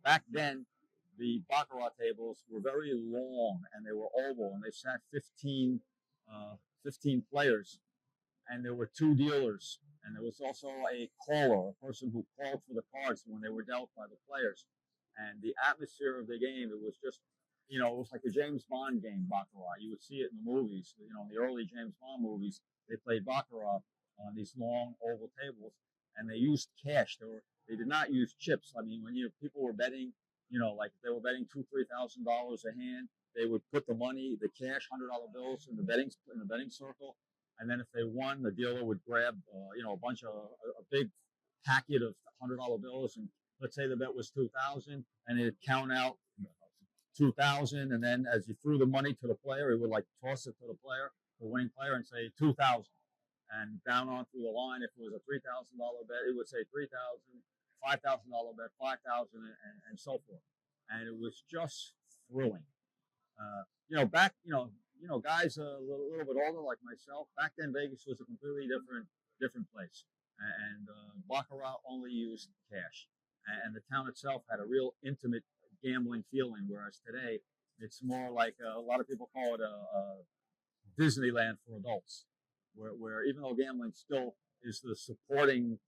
back then, the baccarat tables were very long and they were oval, and they sat 15 players, and there were two dealers, and there was also a caller, a person who called for the cards when they were dealt by the players. And the atmosphere of the game, it was just, it was like a James Bond game, baccarat. You would see it in the movies. In the early James Bond movies, they played baccarat on these long oval tables, and they used cash. They did not use chips. I mean, when people were betting, like if they were betting $2,000-3,000 a hand, they would put the money, the cash, $100 bills in the betting circle, and then if they won, the dealer would grab, a big packet of $100 bills, and let's say the bet was 2,000, and it'd count out 2,000, and then as you threw the money to the player, he would like toss it to the player, the winning player, and say 2,000. And down on through the line, if it was a $3,000 bet, it would say 3,000, $5,000 bet, 5,000, and so forth. And it was just thrilling. Back, guys a little bit older like myself, back then Vegas was a completely different place. And baccarat only used cash. And the town itself had a real intimate gambling feeling, whereas today it's more like a lot of people call it a Disneyland for adults, where even though gambling still is the supporting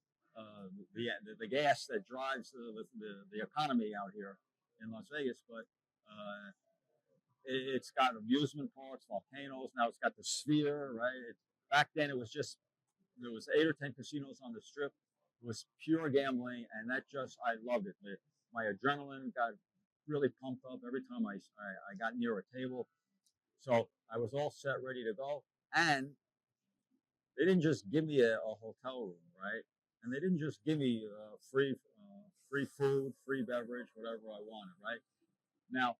the gas that drives the economy out here in Las Vegas, but it's got amusement parks, volcanoes. Now it's got the Sphere, right? Back then it was just there was 8 or 10 casinos on the strip. It was pure gambling, and I loved it. My adrenaline got really pumped up every time I got near a table. So I was all set, ready to go. And they didn't just give me a hotel room, right? And they didn't just give me free food, free beverage, whatever I wanted, right? Now,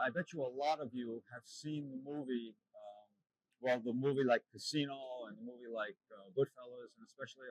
I bet you a lot of you have seen the movie, the movie like Casino and the movie like Goodfellas, and especially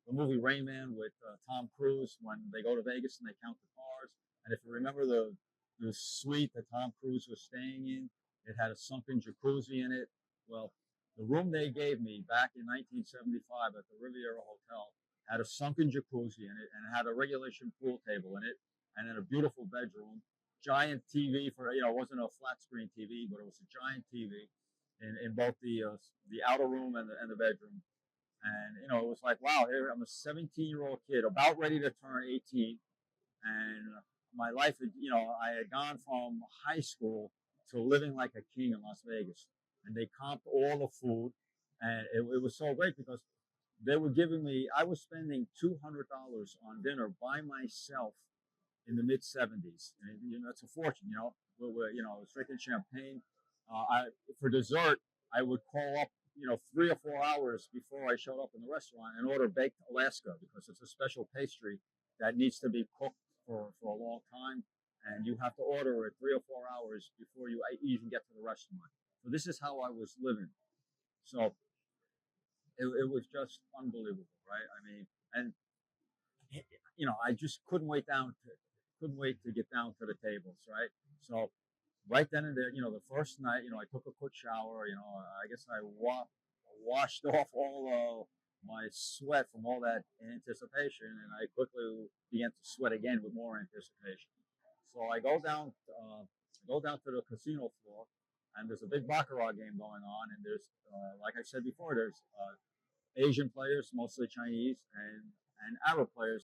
the movie Rain Man with Tom Cruise when they go to Vegas and they count the cars. And if you remember the suite that Tom Cruise was staying in, it had a sunken jacuzzi in it. Well, the room they gave me back in 1975 at the Riviera Hotel had a sunken jacuzzi in it and it had a regulation pool table in it, and then a beautiful bedroom, giant TV it wasn't a flat screen TV, but it was a giant TV in both the outer room and the bedroom. And it was like, wow, here I'm a 17-year-old kid about ready to turn 18, and my life, I had gone from high school to living like a king in Las Vegas. And they comped all the food, and it was so great because they were giving me, I was spending $200 on dinner by myself in the mid 70s. And, it's a fortune, we're drinking champagne. For dessert, I would call up, 3 or 4 hours before I showed up in the restaurant and order baked Alaska because it's a special pastry that needs to be cooked for a long time. And you have to order it 3 or 4 hours before you even get to the restaurant. So this is how I was living. So it was just unbelievable, right? I mean, and I just couldn't wait to get down to the tables, right? So right then and there, the first night, I took a quick shower. I guess I washed off all my sweat from all that anticipation, and I quickly began to sweat again with more anticipation. So I go down to the casino floor, and there's a big baccarat game going on, and there's, like I said before, there's Asian players, mostly Chinese, and Arab players